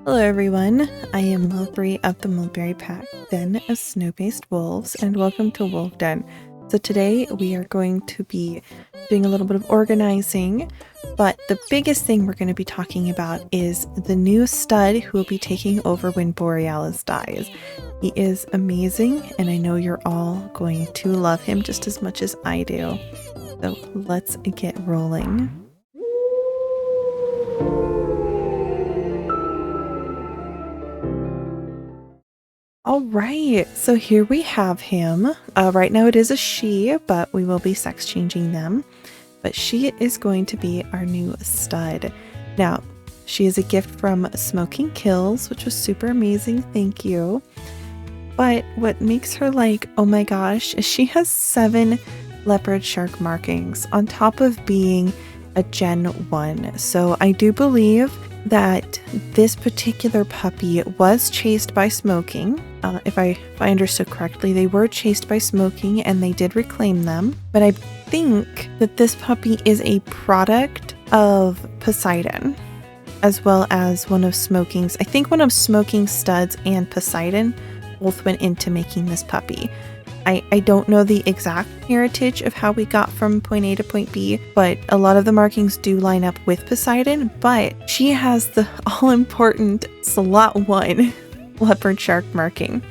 Hello everyone, I am Mulbre of the Mulberry Pack, Den of Snow-Based Wolves, and welcome to Wolvden. So today we are going to be doing a little bit of organizing, but the biggest thing we're going to be talking about is the new stud who will be taking over when Borealis dies. He is amazing, and I know you're all going to love him just as much as I do. So let's get rolling. All right, so here we have him. Right now it is a she, but we will be sex changing them. But she is going to be our new stud. Now, she is a gift from Smoking Kills, which was super amazing. Thank you. But what makes her like, oh my gosh, is she has 7 leopard shark markings on top of being a Gen 1. So I do believe that this particular puppy was chased by Smoking. If I understood correctly, they were chased by Smoking and they did reclaim them. But I think that this puppy is a product of Poseidon, as well as one of Smoking's. I think one of Smoking's studs and Poseidon both went into making this puppy. I don't know the exact heritage of how we got from point A to point B, but a lot of the markings do line up with Poseidon, but she has the all-important slot 1 leopard shark marking,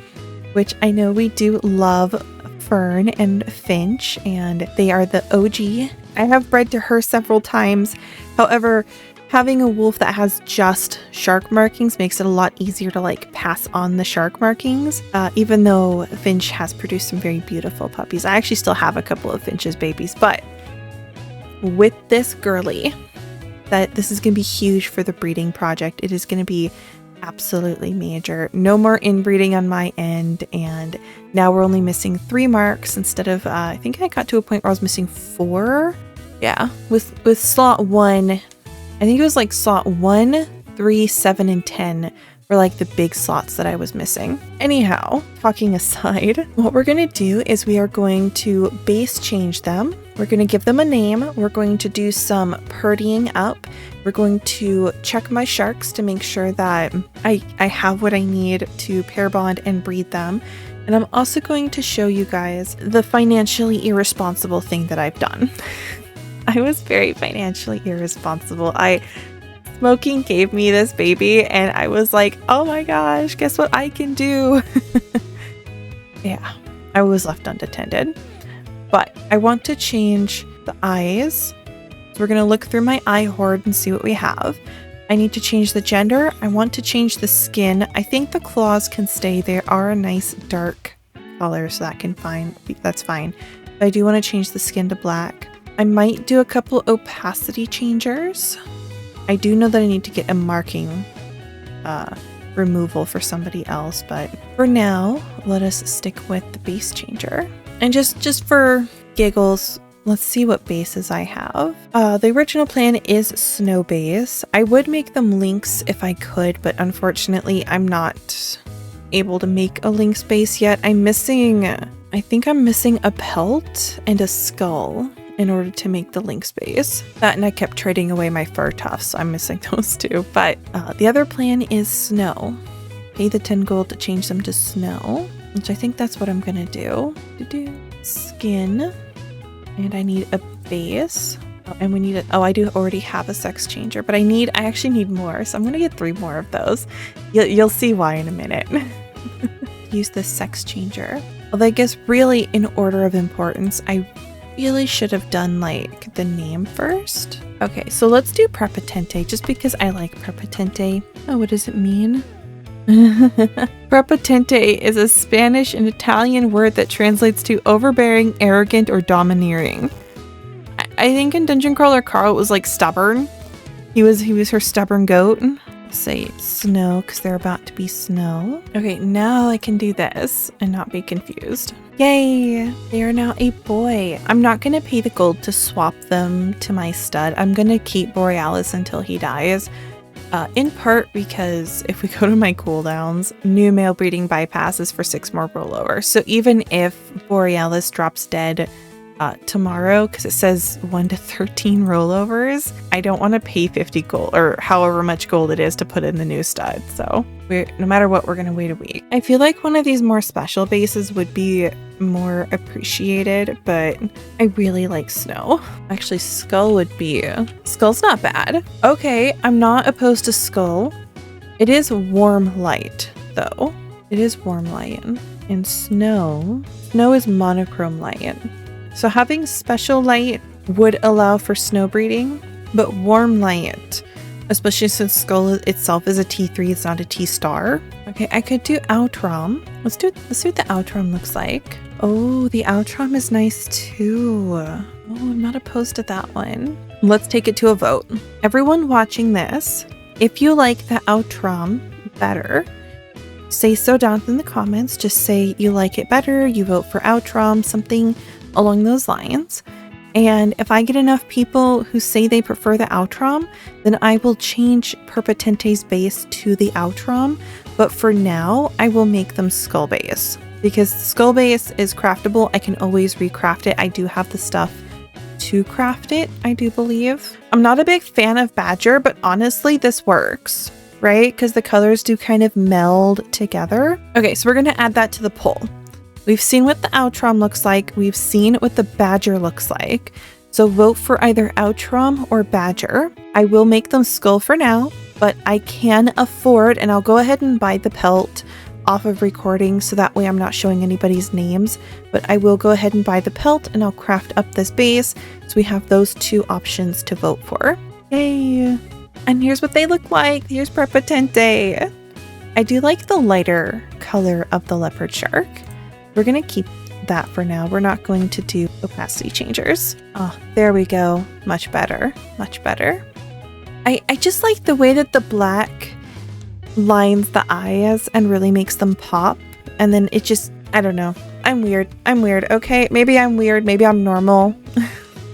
which I know we do love Fern and Finch, and they are the OG. I have bred to her several times. However, having a wolf that has just shark markings makes it a lot easier to like pass on the shark markings, even though Finch has produced some very beautiful puppies. I actually still have a couple of Finch's babies, but with this girly, this is going to be huge for the breeding project. It is going to be absolutely major. No more inbreeding on my end, and now we're only missing 3 marks instead of, I think I got to a point where I was missing 4. Yeah, with slot 1, I think it was like slot 1, 3, 7, and 10 were like the big slots that I was missing. Anyhow, talking aside, what we're going to do is we are going to base change them. We're going to give them a name. We're going to do some purdying up. We're going to check my sharks to make sure that I have what I need to pair bond and breed them. And I'm also going to show you guys the financially irresponsible thing that I've done. I was very financially irresponsible. Smoking gave me this baby and I was like, oh my gosh, guess what I can do? Yeah, I was left unattended. But I want to change the eyes. So we're going to look through my eye hoard and see what we have. I need to change the gender. I want to change the skin. I think the claws can stay. They are a nice dark color, so that's fine. But I do want to change the skin to black. I might do a couple opacity changers. I do know that I need to get a marking removal for somebody else, but for now, let us stick with the base changer. And just for giggles, let's see what bases I have. The original plan is snow base. I would make them lynx if I could, but unfortunately, I'm not able to make a lynx base yet. I think I'm missing a pelt and a skull in order to make the lynx base. That, and I kept trading away my fur tufts, so I'm missing those too. But the other plan is snow. Pay the 10 gold to change them to snow, which I think that's what I'm gonna do. Skin, and I need a base. And we need I do already have a sex changer, but I actually need more, so I'm gonna get 3 more of those. You'll see why in a minute. Use the sex changer. Although I guess really in order of importance, I really should have done like the name first. Okay, so let's do Prepotente just because I like Prepotente. Oh, what does it mean? Prepotente is a Spanish and Italian word that translates to overbearing, arrogant, or domineering. I think in Dungeon Crawler Carl it was like stubborn. He was her stubborn goat. Say snow because they're about to be snow. Okay, now I can do this and not be confused. Yay! They are now a boy. I'm not going to pay the gold to swap them to my stud. I'm going to keep Borealis until he dies. In part because if we go to my cooldowns, new male breeding bypasses for 6 more rollover. So even if Borealis drops dead tomorrow because it says 1 to 13 rollovers. I don't want to pay 50 gold or however much gold it is to put in the new stud. So no matter what, we're going to wait a week. I feel like one of these more special bases would be more appreciated, but I really like snow. Actually, Skull's not bad. Okay, I'm not opposed to Skull. It is warm light though. It is warm light. And snow is monochrome light. So having special light would allow for snow breeding, but warm light, especially since Skull itself is a T3, it's not a T star. Okay, I could do Aotrom. Let's see what the Aotrom looks like. Oh, the Aotrom is nice too. Oh, I'm not opposed to that one. Let's take it to a vote. Everyone watching this, if you like the Aotrom better, say so down in the comments. Just say you like it better, you vote for Aotrom, something along those lines. And if I get enough people who say they prefer the Aotrom, then I will change Prepotente's base to the Aotrom. But for now, I will make them Skull base because the Skull base is craftable. I can always recraft it. I do have the stuff to craft it, I do believe. I'm not a big fan of Badger, but honestly, this works, right? Because the colors do kind of meld together. Okay, so we're going to add that to the poll. We've seen what the Aotrom looks like. We've seen what the Badger looks like. So vote for either Aotrom or Badger. I will make them Skull for now, but I can afford, and I'll go ahead and buy the pelt off of recording so that way I'm not showing anybody's names, but I will go ahead and buy the pelt and I'll craft up this base. So we have those two options to vote for. Yay! And here's what they look like. Here's Prepotente. I do like the lighter color of the leopard shark. We're going to keep that for now. We're not going to do opacity changers. Oh, there we go. Much better. Much better. I just like the way that the black lines the eyes and really makes them pop. And then it just, I don't know. I'm weird. Okay, maybe I'm weird. Maybe I'm normal.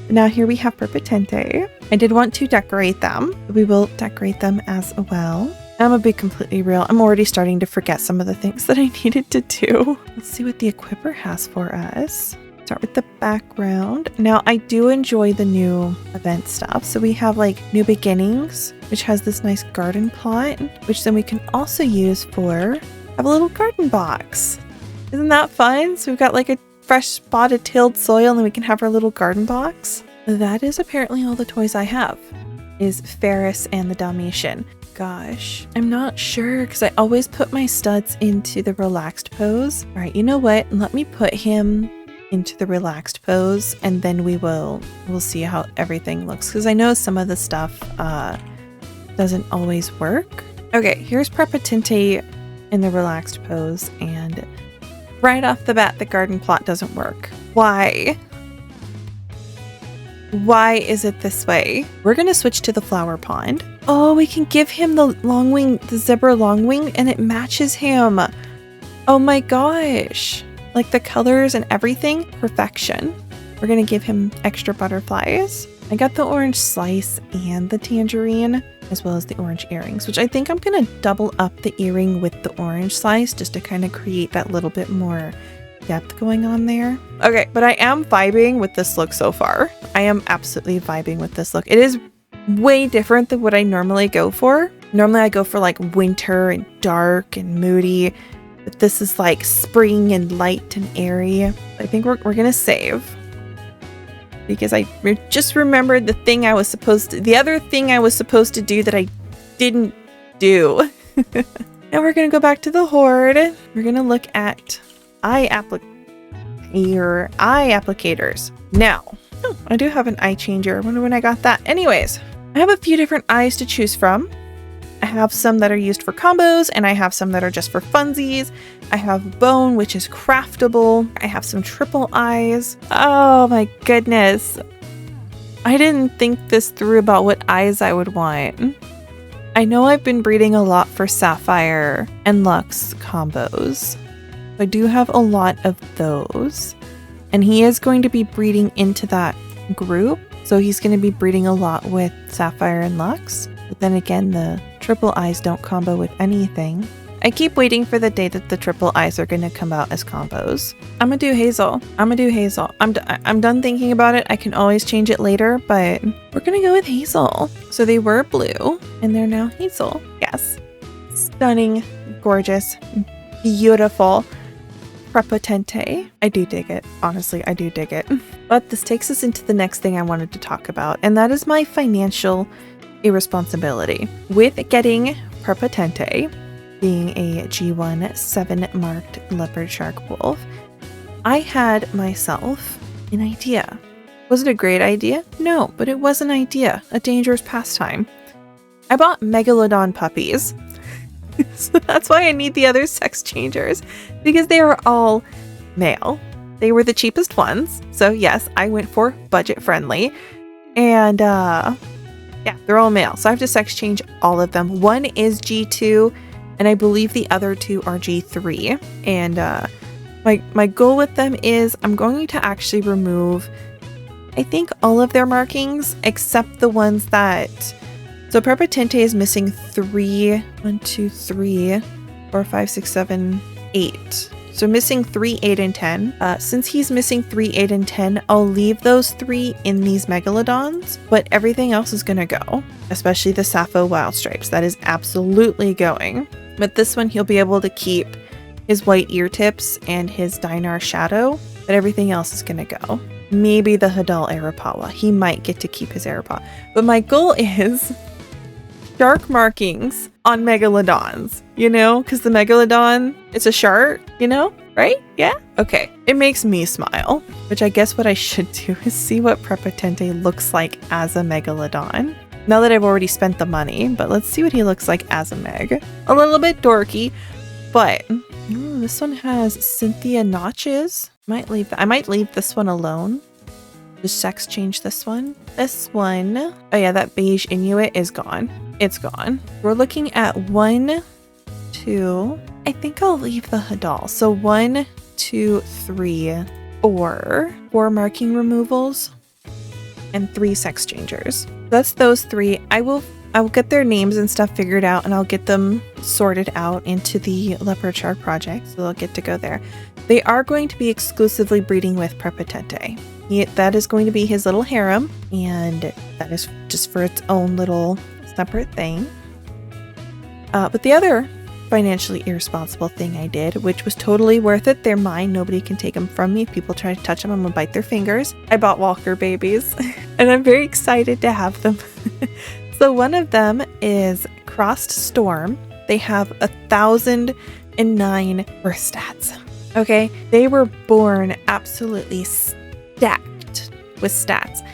Now here we have Prepotente. I did want to decorate them. We will decorate them as well. I'm gonna be completely real. I'm already starting to forget some of the things that I needed to do. Let's see what the equipper has for us. Start with the background. Now, I do enjoy the new event stuff. So we have like New Beginnings, which has this nice garden plot, which then we can also use for have a little garden box. Isn't that fun? So we've got like a fresh spot of tilled soil and then we can have our little garden box. That is apparently all the toys I have, is Ferris and the Dalmatian. Gosh, I'm not sure because I always put my studs into the relaxed pose. All right, you know what? Let me put him into the relaxed pose and then we'll see how everything looks because I know some of the stuff doesn't always work. Okay, here's Prepotente in the relaxed pose and right off the bat the garden plot doesn't work. Why? Why is it this way? We're gonna switch to the flower pond. Oh, we can give him the zebra longwing and it matches him. Oh my gosh. Like the colors and everything, perfection. We're gonna give him extra butterflies. I got the orange slice and the tangerine, as well as the orange earrings, which I think I'm gonna double up the earring with the orange slice just to kind of create that little bit more depth going on there. Okay, but I am vibing with this look so far. I am absolutely vibing with this look. It is way different than what I normally go for. Normally I go for like winter and dark and moody, but this is like spring and light and airy. I think we're gonna save because I just remembered the other thing I was supposed to do that I didn't do. Now we're gonna go back to the horde. We're gonna look at eye applicators. Now, I do have an eye changer. I wonder when I got that. Anyways, I have a few different eyes to choose from. I have some that are used for combos and I have some that are just for funsies. I have bone, which is craftable. I have some triple eyes. Oh my goodness. I didn't think this through about what eyes I would want. I know I've been breeding a lot for Sapphire and Lux combos. I do have a lot of those. And he is going to be breeding into that group. So he's going to be breeding a lot with Sapphire and Lux. But then again, the triple eyes don't combo with anything. I keep waiting for the day that the triple eyes are going to come out as combos. I'm going to do Hazel. I'm done thinking about it. I can always change it later, but we're going to go with Hazel. So they were blue and they're now Hazel. Yes. Stunning, gorgeous, beautiful. Prepotente. I do dig it. Honestly, I do dig it. But this takes us into the next thing I wanted to talk about, and that is my financial irresponsibility. With getting Prepotente, being a G1 7 marked leopard shark wolf, I had myself an idea. Was it a great idea? No, but it was an idea. A dangerous pastime. I bought Megalodon puppies. So that's why I need the other sex changers, because they are all male. They were the cheapest ones. So yes, I went for budget friendly. And yeah, they're all male. So I have to sex change all of them. One is G2 and I believe the other two are G3. And my goal with them is I'm going to actually remove, I think, all of their markings except the ones that... So Prepotente is missing 3, 1, 2, 3, 4, 5, 6, 7, 8. So missing 3, 8, and 10. Since he's missing 3, 8, and 10, I'll leave those 3 in these Megalodons, but everything else is gonna go, especially the Sappho Wild Stripes. That is absolutely going. But this one, he'll be able to keep his white ear tips and his Dinar Shadow, but everything else is gonna go. Maybe the Hadal Arapawa. He might get to keep his Arapawa. But my goal is shark markings on Megalodons, you know, because the Megalodon, it's a shark, you know, right? Yeah? Okay. It makes me smile, which I guess what I should do is see what Prepotente looks like as a Megalodon. Now that I've already spent the money, but let's see what he looks like as a Meg. A little bit dorky, but this one has Cynthia notches. I might leave this one alone. Just sex change this one. This one, oh yeah, that beige Inuit is gone. It's gone. We're looking at 1, 2. I think I'll leave the Hadal. So 1, 2, 3, 4. 4 marking removals and 3 sex changers. That's those 3. I will get their names and stuff figured out, and I'll get them sorted out into the Leopard Shark project, so they'll get to go there. They are going to be exclusively breeding with Prepotente. That is going to be his little harem, and that is just for its own little separate thing. But the other financially irresponsible thing I did, which was totally worth it, they're mine, nobody can take them from me. If people try to touch them, I'm gonna bite their fingers. I bought Walker babies, and I'm very excited to have them. So one of them is Crossed Storm. They have 1,009 birth stats. Okay, they were born absolutely stacked with stats,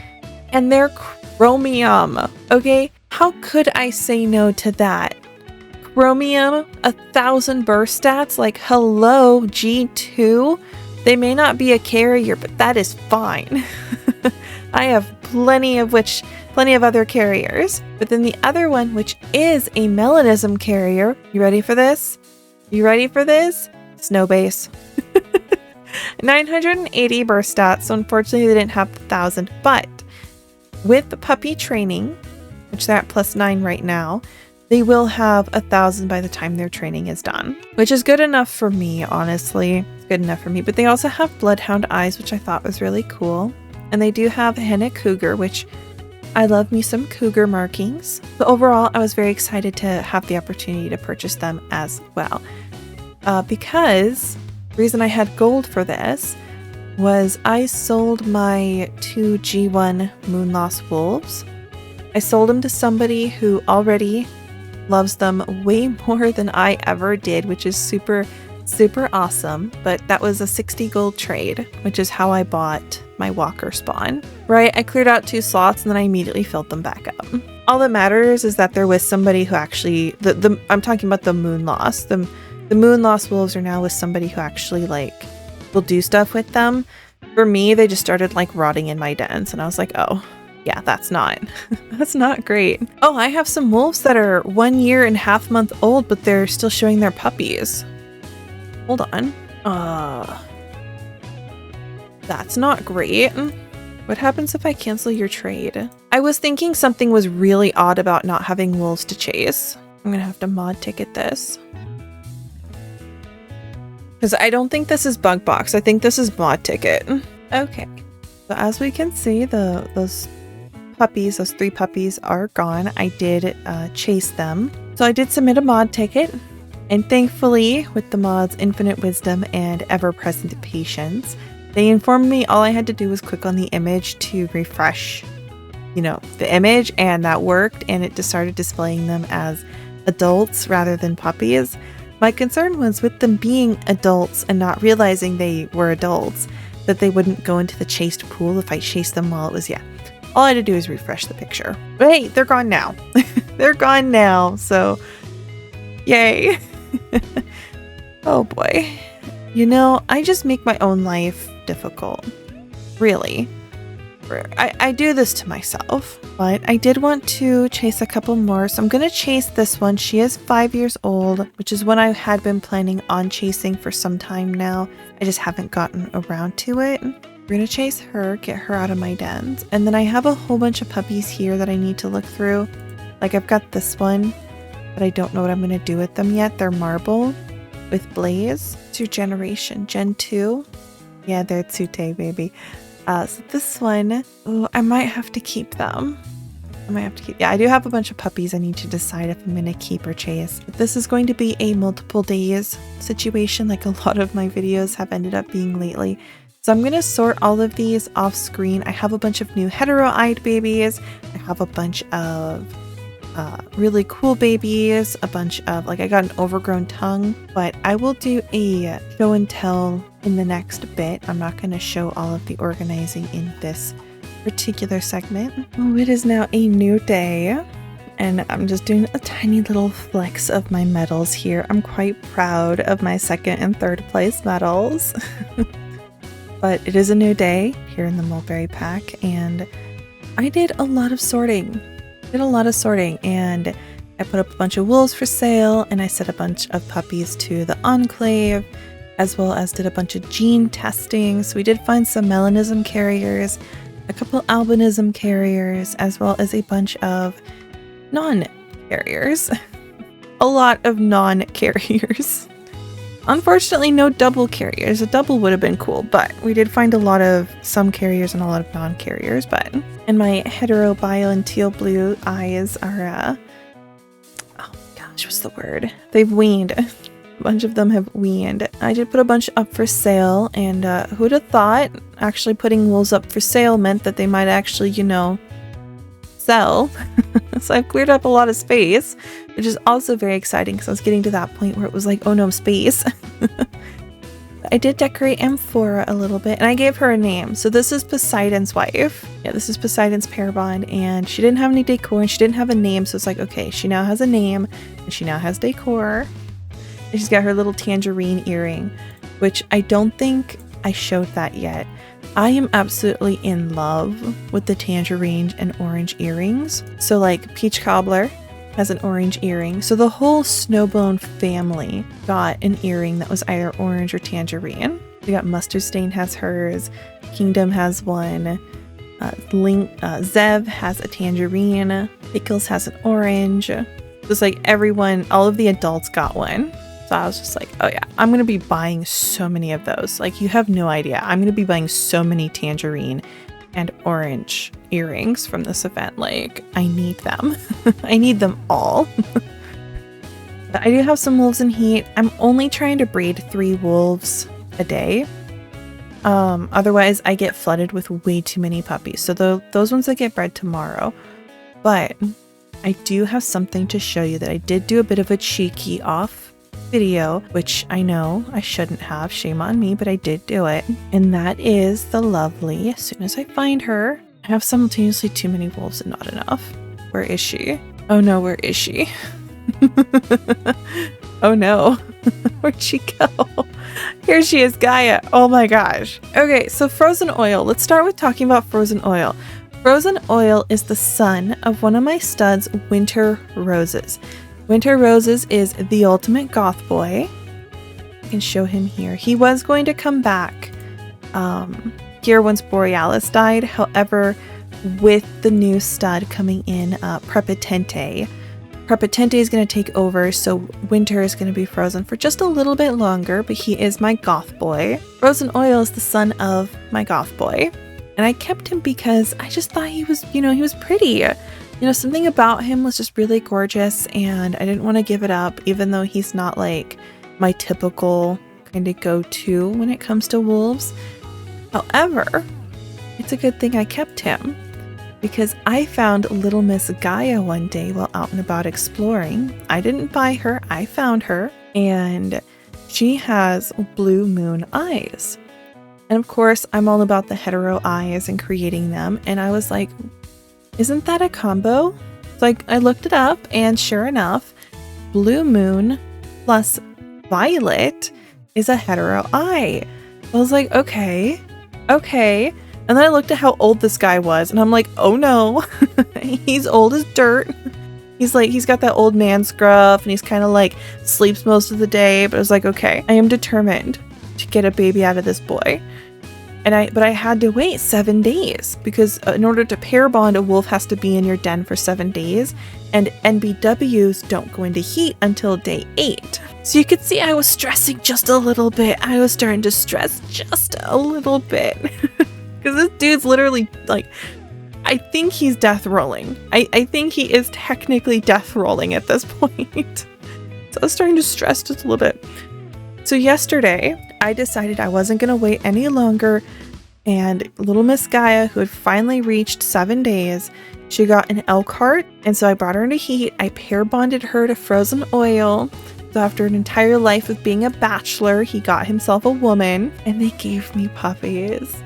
and they're chromium. Okay, how could I say no to that? Chromium, 1,000 birth stats. Like, hello, G2. They may not be a carrier, but that is fine. I have plenty of other carriers. But then the other one, which is a melanism carrier, you ready for this? You ready for this? Snow base. 980 birth stats, so unfortunately they didn't have 1,000, but with the puppy training, which they're at +9 right now, they will have 1,000 by the time their training is done, which is good enough for me, honestly. It's good enough for me. But they also have bloodhound eyes, which I thought was really cool, and they do have henna cougar, which I love me some cougar markings. But overall, I was very excited to have the opportunity to purchase them as well, because the reason I had gold for this was I sold my 2 G1 Moonlost wolves. I sold them to somebody who already loves them way more than I ever did, which is super, super awesome. But that was a 60 gold trade, which is how I bought my Walker spawn. Right, I cleared out 2 slots and then I immediately filled them back up. All that matters is that they're with somebody who actually, I'm talking about the Moonlost. The Moonlost wolves are now with somebody who actually will do stuff with them. For me, they just started rotting in my dens, and I was like, oh yeah, that's not great. Oh, I have some wolves that are 1 year and half month old, but they're still showing their puppies. Hold on. That's not great. What happens if I cancel your trade? I was thinking something was really odd about not having wolves to chase. I'm gonna have to mod ticket this. Because I don't think this is Bug Box. I think this is Mod Ticket. Okay. So as we can see, those puppies, those 3 puppies are gone. I did chase them. So I did submit a mod ticket. And thankfully, with the mod's infinite wisdom and ever-present patience, they informed me all I had to do was click on the image to refresh, you know, the image, and that worked, and it just started displaying them as adults rather than puppies. My concern was with them being adults and not realizing they were adults, that they wouldn't go into the chased pool if I chased them while it was, all I had to do is refresh the picture. But hey, they're gone now. They're gone now, so yay. Oh boy. You know, I just make my own life difficult. Really. I do this to myself, but I did want to chase a couple more, so I'm going to chase this one. She is 5 years old, which is what I had been planning on chasing for some time now. I just haven't gotten around to it. We're going to chase her, get her out of my dens, and then I have a whole bunch of puppies here that I need to look through. Like I've got this one, but I don't know what I'm going to do with them yet. They're Marble with Blaze. It's your generation, Gen 2. Yeah, they're Tsute, baby. So this one, oh, I might have to keep them. Yeah, I do have a bunch of puppies I need to decide if I'm going to keep or chase. But this is going to be a multiple days situation, like a lot of my videos have ended up being lately. So I'm going to sort all of these off screen. I have a bunch of new hetero-eyed babies. I have a bunch of really cool babies, a bunch of, like, I got an overgrown tongue, but I will do a show and tell in the next bit. I'm not going to show all of the organizing in this particular segment. Oh, it is now a new day, and I'm just doing a tiny little flex of my medals here. I'm quite proud of my 2nd and 3rd place medals. But it is a new day here in the Mulberry Pack, and I did a lot of sorting. And I put up a bunch of wolves for sale, and I set a bunch of puppies to the Enclave, as well as did a bunch of gene testing. So we did find some melanism carriers, a couple albinism carriers, as well as a bunch of non-carriers. A lot of non-carriers. Unfortunately, no double carriers. A double would have been cool, but we did find a lot of some carriers and a lot of non-carriers. And my hetero bio and teal blue eyes are, oh gosh, what's the word? They've weaned. A bunch of them have weaned. I did put a bunch up for sale, and who'd have thought actually putting wolves up for sale meant that they might actually, you know, sell. So I've cleared up a lot of space, which is also very exciting because I was getting to that point where it was like, oh no, space. I did decorate Amphora a little bit, and I gave her a name. So this is Poseidon's wife. Yeah, this is Poseidon's pair bond, and she didn't have any decor and she didn't have a name. So it's like, okay, she now has a name and she now has decor. And she's got her little tangerine earring, which I don't think I showed that yet. I am absolutely in love with the tangerine and orange earrings. So like Peach Cobbler has an orange earring. So the whole Snowbone family got an earring that was either orange or tangerine. We got Mustard Stain has hers. Kingdom has one. Zev has a tangerine. Pickles has an orange. Just like everyone, all of the adults got one. So I was just like, oh yeah, I'm going to be buying so many of those. Like, you have no idea. I'm going to be buying so many tangerine and orange earrings from this event. Like, I need them. I need them all. But I do have some wolves in heat. I'm only trying to breed 3 wolves a day. Otherwise, I get flooded with way too many puppies. So those ones that get bred tomorrow. But I do have something to show you that I did do a bit of a cheeky off video, which I know I shouldn't have, shame on me, but I did do it. And that is the lovely, as soon as I find her, I have simultaneously too many wolves and not enough. Where is she? Oh no, where is she? Oh no, where'd she go? Here she is, Gaia. Oh my gosh. Okay, so Frozen Oil. Let's start with talking about Frozen Oil. Frozen Oil is the son of one of my studs, Winter Roses. Winter Roses is the ultimate goth boy. I can show him here. He was going to come back here once Borealis died. However, with the new stud coming in, Prepotente, Prepotente is going to take over, so Winter is going to be frozen for just a little bit longer, but he is my goth boy. Frozen Oil is the son of my goth boy, and I kept him because I just thought he was, he was pretty. Something about him was just really gorgeous, and I didn't want to give it up, even though he's not like my typical kind of go-to when it comes to wolves. However, it's a good thing I kept him, because I found little Miss Gaia one day while out and about exploring. I didn't buy her, I found her, and she has blue moon eyes. And of course, I'm all about the hetero eyes and creating them, and I was like, isn't that a combo? So I looked it up, and sure enough, blue moon plus violet is a hetero eye. I was like, okay. And then I looked at how old this guy was, and I'm like, oh no, he's old as dirt. He's got that old man scruff, and he's kind of like sleeps most of the day, but I was like, okay, I am determined to get a baby out of this boy. But I had to wait 7 days, because in order to pair bond, a wolf has to be in your den for 7 days, and NBWs don't go into heat until day 8. So you could see I was stressing just a little bit. I was starting to stress just a little bit. Because this dude's literally, like, I think he's death rolling. I think he is technically death rolling at this point. So I was starting to stress just a little bit. So yesterday, I decided I wasn't going to wait any longer. And little Miss Gaia, who had finally reached 7 days, she got an elk heart. And so I brought her into heat. I pair bonded her to Frozen Oil. So after an entire life of being a bachelor, he got himself a woman. And they gave me puppies.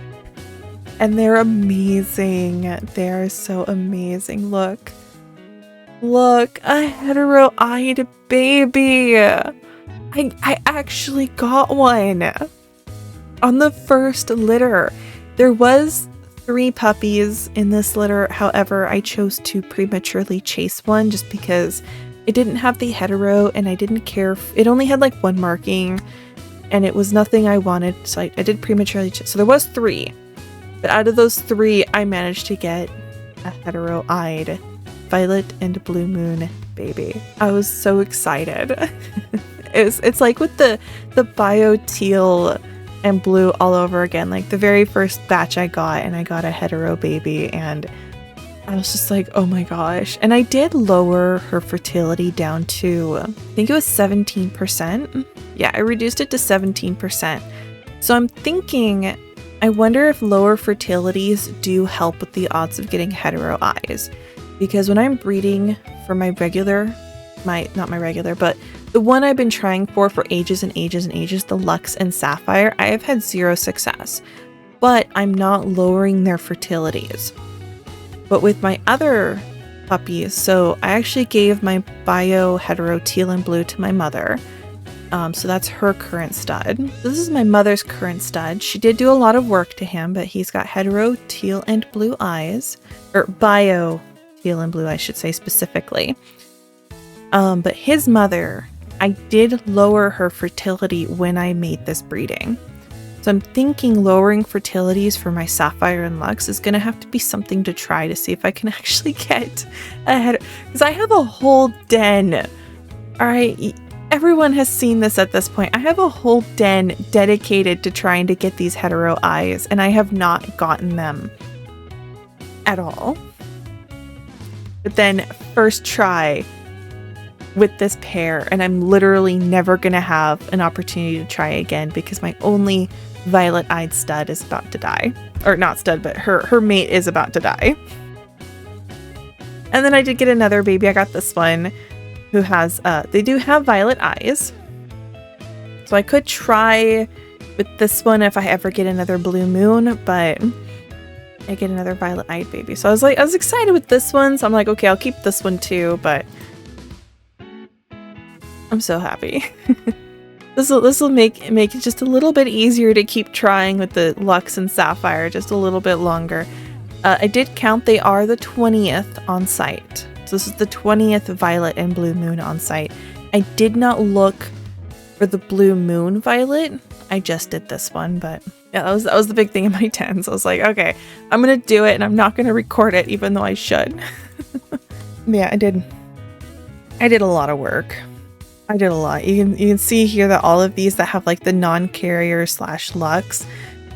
And they're amazing. They're so amazing. Look, a hetero-eyed baby. I actually got one on the first litter. There was 3 puppies in this litter. However, I chose to prematurely chase one just because it didn't have the hetero, and I didn't care. It only had like 1 marking, and it was nothing I wanted. So I did prematurely chase. So there was 3. But out of those 3, I managed to get a hetero-eyed violet and blue moon baby. I was so excited. It's like with the bio teal and blue all over again. Like the very first batch I got, and I got a hetero baby, and I was just like, oh my gosh. And I did lower her fertility down to, I think it was 17%. Yeah, I reduced it to 17%. So I'm thinking, I wonder if lower fertilities do help with the odds of getting hetero eyes. Because when I'm breeding for my regular, not my regular, but the one I've been trying for ages and ages and ages, the Lux and Sapphire, I have had 0 success. But I'm not lowering their fertilities. But with my other puppies, so I actually gave my bio hetero teal and blue to my mother. So that's her current stud. This is my mother's current stud. She did do a lot of work to him, but he's got hetero teal and blue eyes, or bio teal and blue, I should say specifically. But his mother, I did lower her fertility when I made this breeding. So I'm thinking lowering fertilities for my Sapphire and Lux is going to have to be something to try to see if I can actually get ahead. Because I have a whole den. All right. Everyone has seen this at this point. I have a whole den dedicated to trying to get these hetero eyes, and I have not gotten them at all. But then first try with this pair, and I'm literally never going to have an opportunity to try again because my only violet-eyed stud is about to die. Or not stud, but her mate is about to die. And then I did get another baby. I got this one who has, they do have violet eyes. So I could try with this one if I ever get another blue moon, but I get another violet-eyed baby. So I was excited with this one. So I'm like, okay, I'll keep this one too, but I'm so happy. This will make it just a little bit easier to keep trying with the Lux and Sapphire just a little bit longer. I did count, they are the 20th on site. So this is the 20th violet and blue moon on site. I did not look for the blue moon violet. I just did this one, but yeah, that was the big thing in my 10. So I was like, okay, I'm going to do it and I'm not going to record it even though I should. Yeah, I did I did a lot of work. I did a lot. You can see here that all of these that have like the non-carrier / Lux,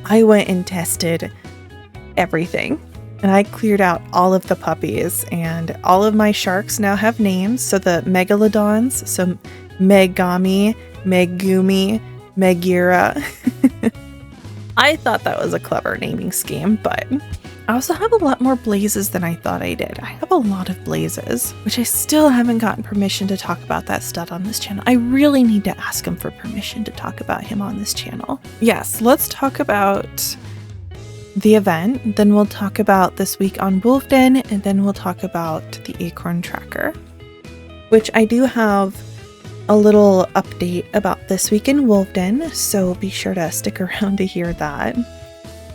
I went and tested everything. And I cleared out all of the puppies, and all of my sharks now have names. So the megalodons, so Megami, Megumi, Megira. I thought that was a clever naming scheme, but I also have a lot more blazes than I thought I did. I have a lot of blazes, which I still haven't gotten permission to talk about that stud on this channel. I really need to ask him for permission to talk about him on this channel. Yes, let's talk about the event, then we'll talk about this week on Wolvden, and then we'll talk about the acorn tracker, which I do have a little update about this week in Wolvden, so be sure to stick around to hear that.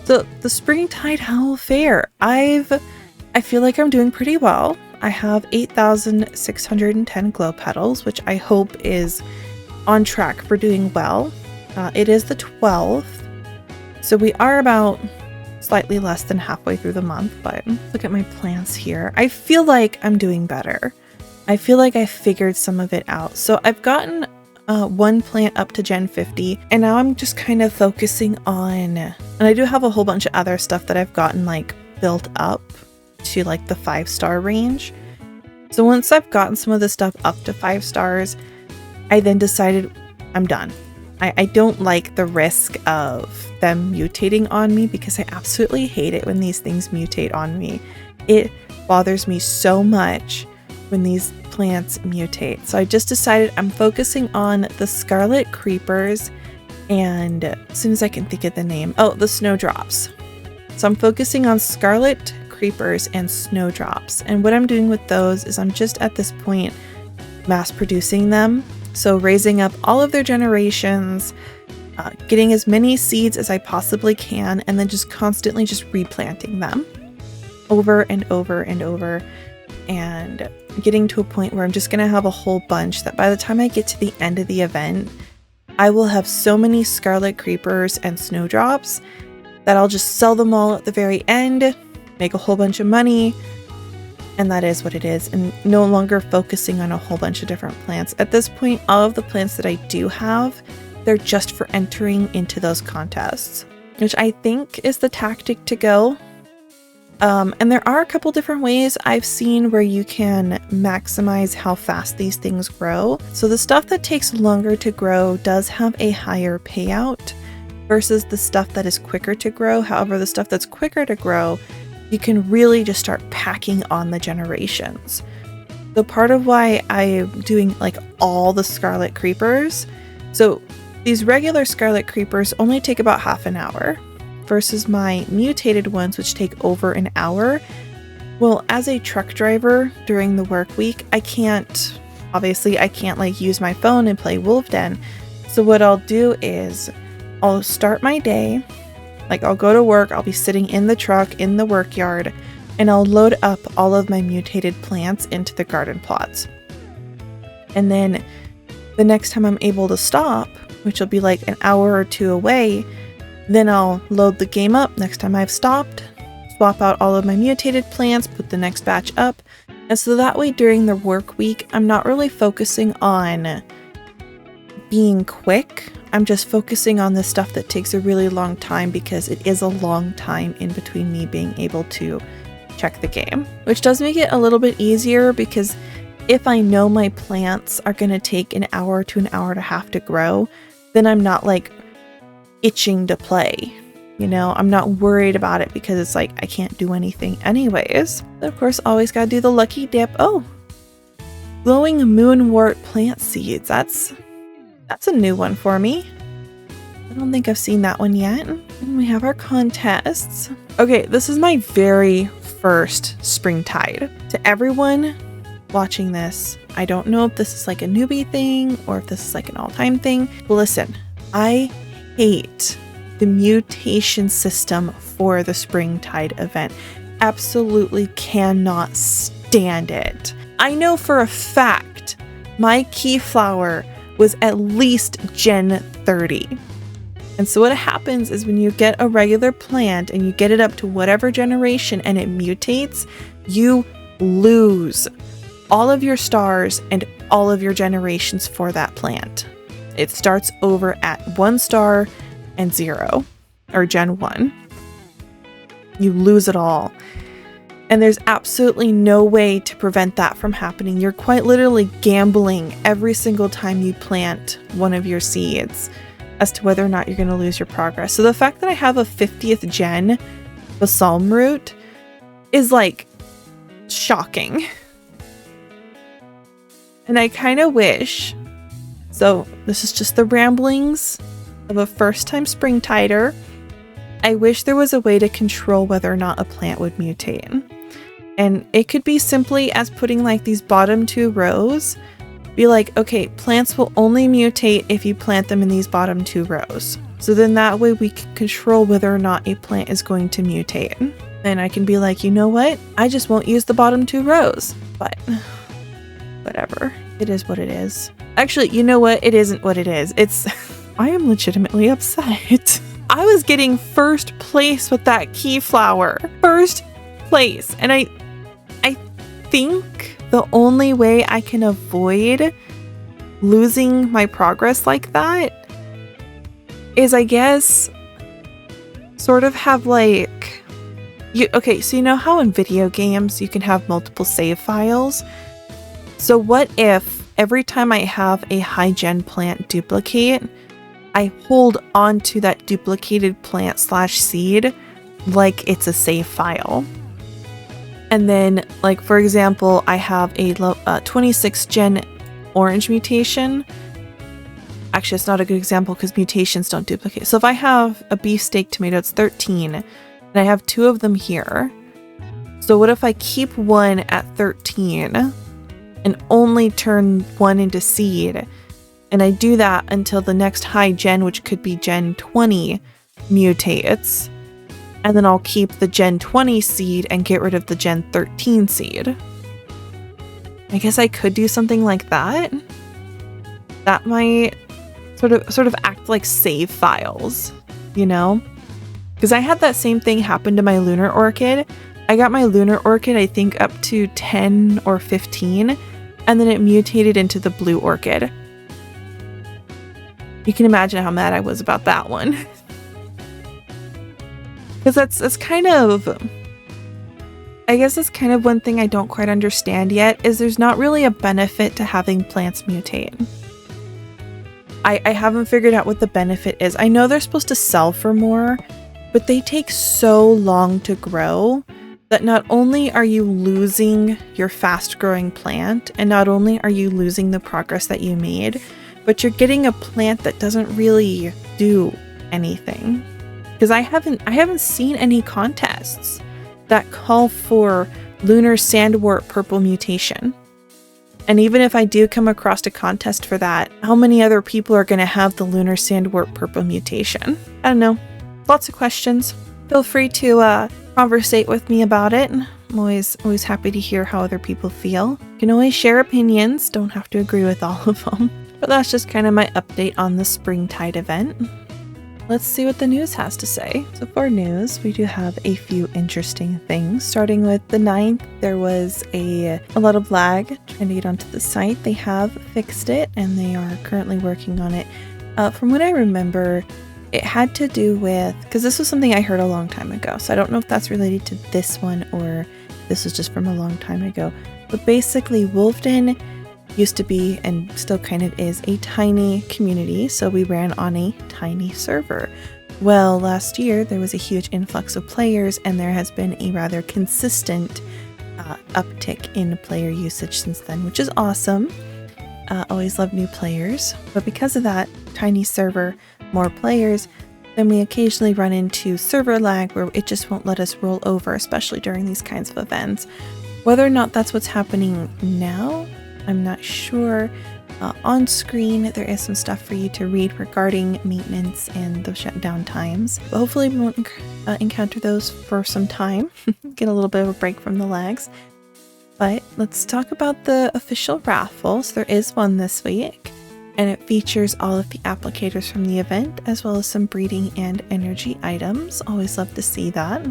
So the Springtide Howl Fair, I feel like I'm doing pretty well. I have 8,610 glow petals, which I hope is on track for doing well. It is the 12th, so we are about slightly less than halfway through the month, but look at my plants here. I feel like I'm doing better. I feel like I figured some of it out. So I've gotten one plant up to Gen 50, and now I'm just kind of focusing on, and I do have a whole bunch of other stuff that I've gotten like built up to like the 5-star range. So once I've gotten some of the stuff up to 5 stars, I then decided I'm done. I don't like the risk of them mutating on me, because I absolutely hate it when these things mutate on me. It bothers me so much when these plants mutate. So I just decided I'm focusing on the scarlet creepers, and as soon as I can think of the name, the snowdrops. So I'm focusing on scarlet creepers and snowdrops. And what I'm doing with those is I'm just at this point mass producing them. So raising up all of their generations, getting as many seeds as I possibly can, and then just constantly just replanting them over and over and over, and getting to a point where I'm just going to have a whole bunch that by the time I get to the end of the event, I will have so many scarlet creepers and snowdrops that I'll just sell them all at the very end, make a whole bunch of money, and that is what it is, and no longer focusing on a whole bunch of different plants. At this point, all of the plants that I do have, they're just for entering into those contests, which I think is the tactic to go. And there are a couple different ways I've seen where you can maximize how fast these things grow. So the stuff that takes longer to grow does have a higher payout versus the stuff that is quicker to grow. However, the stuff that's quicker to grow, you can really just start packing on the generations. So part of why I'm doing like all the scarlet creepers, so these regular scarlet creepers only take about half an hour versus my mutated ones, which take over an hour. Well, as a truck driver during the work week, I can't like use my phone and play Wolvden. So what I'll do is I'll start my day, like I'll go to work, I'll be sitting in the truck in the work yard, and I'll load up all of my mutated plants into the garden plots. And then the next time I'm able to stop, which will be like an hour or two away, then I'll load the game up next time I've stopped, swap out all of my mutated plants, put the next batch up. And so that way during the work week, I'm not really focusing on being quick. I'm just focusing on the stuff that takes a really long time, because it is a long time in between me being able to check the game, which does make it a little bit easier, because if I know my plants are going to take an hour to an hour and a half to grow, then I'm not like itching to play. You know, I'm not worried about it because it's like I can't do anything anyways. But of course, always gotta do the lucky dip. Oh, glowing moonwort plant seeds. That's a new one for me. I don't think I've seen that one yet. And we have our contests. Okay, this is my very first Springtide. To everyone watching this, I don't know if this is like a newbie thing or if this is like an all-time thing. But listen, I hate the mutation system for the Springtide event. Absolutely cannot stand it. I know for a fact my Keyflower was at least Gen 30. And so what happens is when you get a regular plant and you get it up to whatever generation and it mutates, you lose all of your stars and all of your generations for that plant. It starts over at 1 star and 0, or Gen 1. You lose it all. And there's absolutely no way to prevent that from happening. You're quite literally gambling every single time you plant one of your seeds as to whether or not you're going to lose your progress. So the fact that I have a 50th gen balsam root is like shocking. And I kind of wish, so this is just the ramblings of a first-time springtider. I wish there was a way to control whether or not a plant would mutate. And it could be simply as putting like these bottom 2 rows, be like, okay, plants will only mutate if you plant them in these bottom 2 rows. So then that way we can control whether or not a plant is going to mutate. And I can be like, you know what? I just won't use the bottom 2 rows. But whatever. It is what it is. Actually, you know what? It isn't what it is. I am legitimately upset. I was getting first place with that keyflower. First place. And I think the only way I can avoid losing my progress like that is, I guess, sort of have like, okay, so you know how in video games you can have multiple save files? So what if every time I have a high gen plant duplicate, I hold on to that duplicated plant / seed like it's a save file? And then, like, for example, I have a 26 gen orange mutation. Actually, it's not a good example because mutations don't duplicate. So if I have a beefsteak tomato, it's 13, and I have 2 of them here. So what if I keep one at 13 and only turn 1 into seed? And I do that until the next high gen, which could be Gen 20, mutates. And then I'll keep the Gen 20 seed and get rid of the Gen 13 seed. I guess I could do something like that. That might sort of act like save files, you know? Because I had that same thing happen to my lunar orchid. I got my lunar orchid, I think, up to 10 or 15, and then it mutated into the blue orchid. You can imagine how mad I was about that one. Because that's kind of, I guess that's kind of one thing I don't quite understand yet, is there's not really a benefit to having plants mutate. I haven't figured out what the benefit is. I know they're supposed to sell for more, but they take so long to grow that not only are you losing your fast growing plant, and not only are you losing the progress that you made, but you're getting a plant that doesn't really do anything. Because I haven't seen any contests that call for lunar sandwort purple mutation. And even if I do come across a contest for that, how many other people are going to have the lunar sandwort purple mutation? I don't know. Lots of questions. Feel free to conversate with me about it. I'm always happy to hear how other people feel. You can always share opinions. Don't have to agree with all of them. But that's just kind of my update on the Springtide event. Let's see what the news has to say. So for news, we do have a few interesting things. Starting with the 9th, there was a lot of lag trying to get onto the site. They have fixed it and they are currently working on it. From what I remember, it had to do with, because this was something I heard a long time ago, so I don't know if that's related to this one or this was just from a long time ago. But basically, Wolvden used to be, and still kind of is, a tiny community, so we ran on a tiny server. Well, last year there was a huge influx of players, and there has been a rather consistent uptick in player usage since then, which is awesome. Always love new players, but because of that tiny server, more players, then we occasionally run into server lag where it just won't let us roll over, especially during these kinds of events. Whether or not that's what's happening now, I'm not sure. On screen, there is some stuff for you to read regarding maintenance and the shutdown times. But hopefully we won't encounter those for some time. Get a little bit of a break from the lags. But let's talk about the official raffle. So there is one this week, and it features all of the applicators from the event, as well as some breeding and energy items. Always love to see that.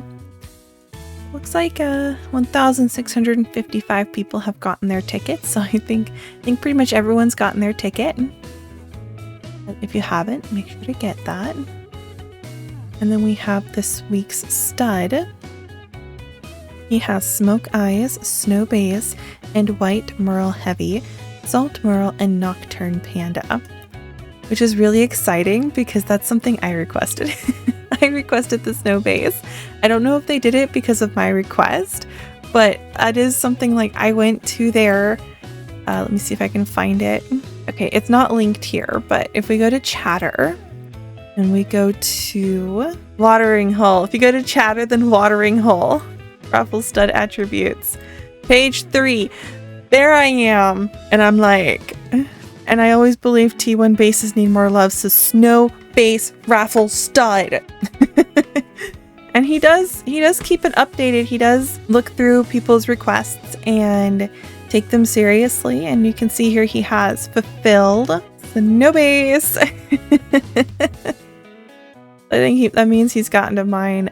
looks like 1,655 people have gotten their tickets. So I think pretty much everyone's gotten their ticket. If you haven't, make sure to get that. And then we have this week's stud. He has Smoke Eyes, Snow Base, and White Merle Heavy, Salt Merle, and Nocturne Panda, which is really exciting because that's something I requested. I requested the Snow Base. I don't know if they did it because of my request, but it is something like I went to their, let me see if I can find it. Okay, it's not linked here, but if we go to Chatter and we go to Watering Hole, if you go to Chatter, then Watering Hole, Raffle Stud Attributes, page 3, there I am. And I'm like, and I always believe T1 bases need more love, so Snow Base Raffle Stud. And he does keep it updated. He does look through people's requests and take them seriously. And you can see here he has fulfilled Snow Base. I think that means he's gotten to mine.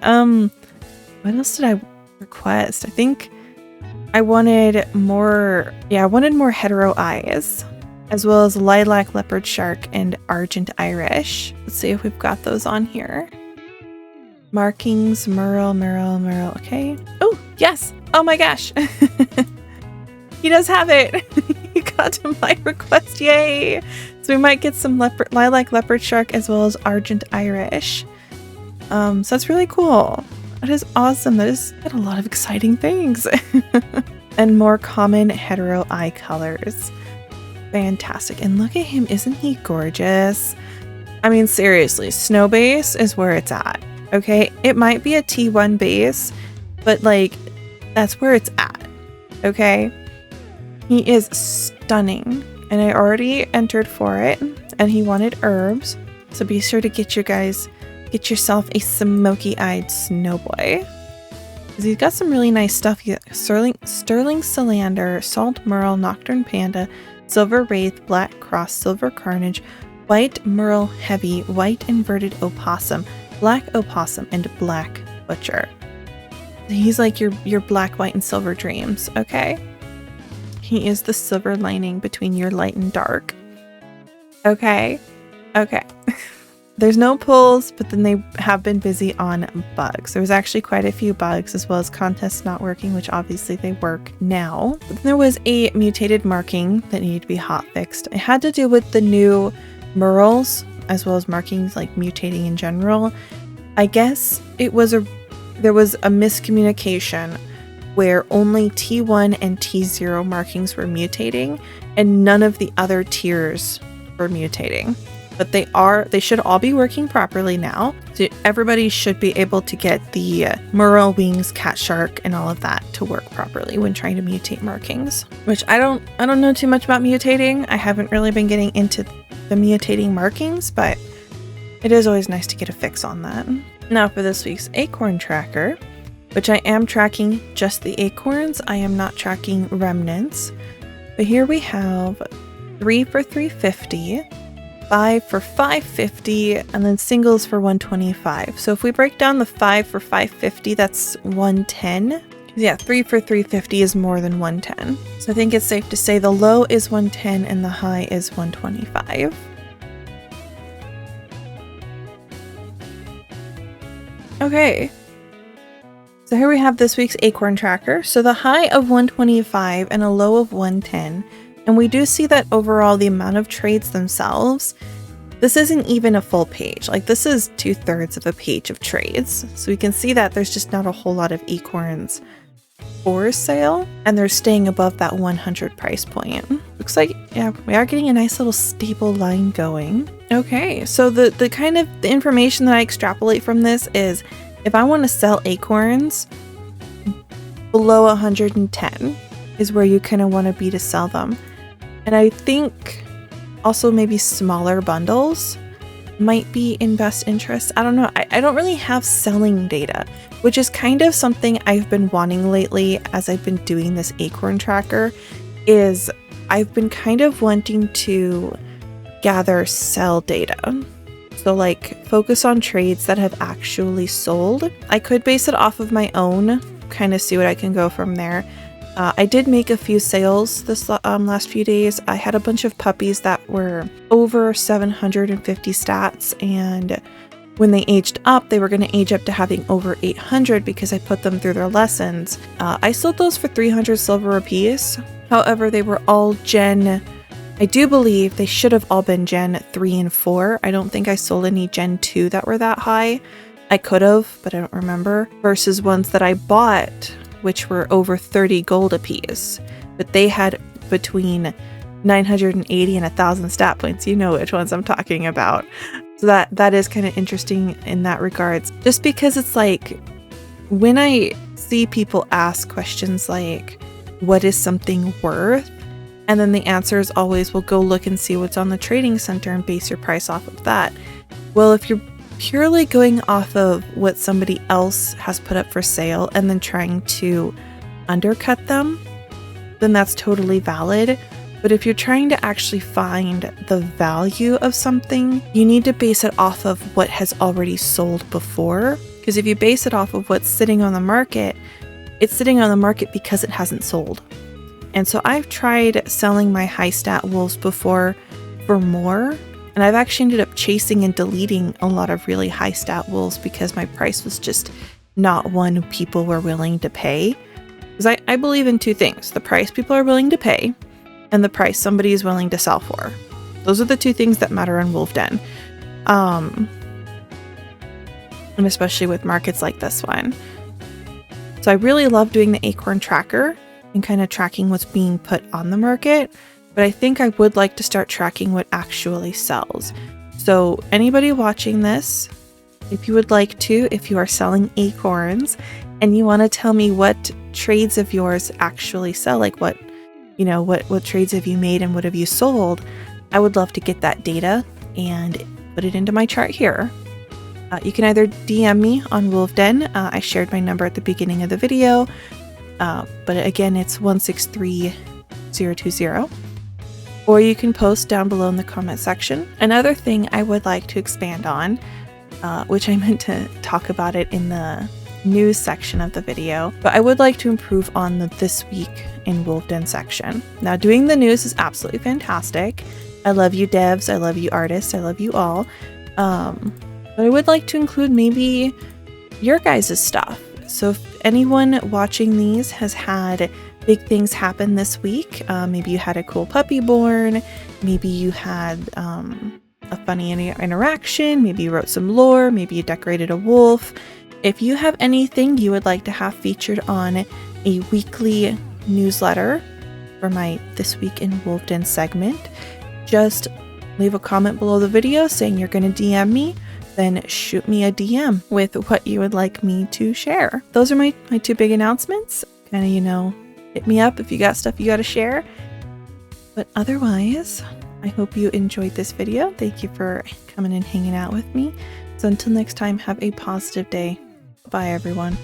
What else did I request? I think I wanted more, I wanted more hetero eyes, as well as lilac leopard shark and argent Irish. Let's see if we've got those on here. Markings, Merle, okay. Oh, yes. Oh my gosh. He does have it. He got to my request, yay. So we might get some lilac leopard shark as well as argent Irish. So that's really cool. That is awesome. That is a lot of exciting things. And more common hetero eye colors. Fantastic. And look at him. Isn't he gorgeous? I mean, seriously, Snow Base is where it's at. Okay. It might be a T1 base, but like, that's where it's at. Okay. He is stunning. And I already entered for it. And he wanted herbs. So be sure to get yourself a smoky-eyed snowboy. He's got some really nice stuff. He got Sterling Salander, Salt Merle, Nocturne Panda, Silver Wraith, Black Cross, Silver Carnage, White Merle Heavy, White Inverted Opossum, Black Opossum, and Black Butcher. He's like your black, white, and silver dreams, okay? He is the silver lining between your light and dark. Okay. There's no pulls, but then they have been busy on bugs. There was actually quite a few bugs, as well as contests not working, which obviously they work now. But then there was a mutated marking that needed to be hot fixed. It had to do with the new Merles, as well as markings like mutating in general. I guess there was a miscommunication where only T1 and T0 markings were mutating, and none of the other tiers were mutating. But they should all be working properly now. So everybody should be able to get the Merle, Wings, Cat Shark, and all of that to work properly when trying to mutate markings. Which I don't know too much about mutating. I haven't really been getting into the mutating markings, but it is always nice to get a fix on that. Now for this week's acorn tracker, which I am tracking just the acorns. I am not tracking remnants. But here we have 3 for 350. 5 for 550, and then singles for 125. So if we break down the 5 for 550, that's 110. Yeah, 3 for 350 is more than 110. So I think it's safe to say the low is 110 and the high is 125. Okay. So here we have this week's acorn tracker. So the high of 125 and a low of 110. And we do see that overall the amount of trades themselves, this isn't even a full page. Like this is 2/3 of a page of trades. So we can see that there's just not a whole lot of acorns for sale, and they're staying above that 100 price point. Looks like, yeah, we are getting a nice little stable line going. Okay, so the kind of the information that I extrapolate from this is if I want to sell acorns below 110 is where you kind of want to be to sell them. And I think also maybe smaller bundles might be in best interest. I don't know. I don't really have selling data, which is kind of something I've been wanting lately as I've been doing this acorn tracker, is I've been kind of wanting to gather sell data. So like focus on trades that have actually sold. I could base it off of my own kind of see what I can go from there. I did make a few sales this last few days. I had a bunch of puppies that were over 750 stats, and when they aged up, they were going to age up to having over 800 because I put them through their lessons. I sold those for 300 silver apiece. However, they were all Gen... I do believe they should have all been Gen 3 and 4. I don't think I sold any Gen 2 that were that high. I could have, but I don't remember. Versus ones that I bought, which were over 30 gold apiece. But they had between 980 and 1,000 stat points. You know which ones I'm talking about. So that is kind of interesting in that regards. Just because it's like, when I see people ask questions like, what is something worth? And then the answer is always, well, go look and see what's on the trading center and base your price off of that. Well, if you're purely going off of what somebody else has put up for sale and then trying to undercut them, then that's totally valid. But if you're trying to actually find the value of something, you need to base it off of what has already sold before. Because if you base it off of what's sitting on the market, it's sitting on the market because it hasn't sold. And so I've tried selling my high stat wolves before for more, and I've actually ended up chasing and deleting a lot of really high stat wolves because my price was just not one people were willing to pay. Because I believe in two things: the price people are willing to pay and the price somebody is willing to sell for. Those are the two things that matter in Wolvden. And especially with markets like this one. So I really love doing the acorn tracker and kind of tracking what's being put on the market, but I think I would like to start tracking what actually sells. So anybody watching this, if you would like to, if you are selling acorns and you want to tell me what trades of yours actually sell, like what trades have you made and what have you sold, I would love to get that data and put it into my chart here. You can either DM me on Wolvden. I shared my number at the beginning of the video. But again, it's 163020. Or you can post down below in the comment section. Another thing I would like to expand on, which I meant to talk about it in the news section of the video, but I would like to improve on the This Week in Wolvden section. Now, doing the news is absolutely fantastic. I love you devs, I love you artists, I love you all. But I would like to include maybe your guys' stuff. So if anyone watching these has had big things happen this week, maybe you had a cool puppy born, maybe you had a funny interaction, maybe you wrote some lore, maybe you decorated a wolf. If you have anything you would like to have featured on a weekly newsletter for my This Week in Wolvden segment, just leave a comment below the video saying you're going to DM me. Then shoot me a DM with what you would like me to share. Those are my two big announcements. Kind of, hit me up if you got stuff you got to share. But otherwise, I hope you enjoyed this video. Thank you for coming and hanging out with me. So until next time, have a positive day. Bye, everyone.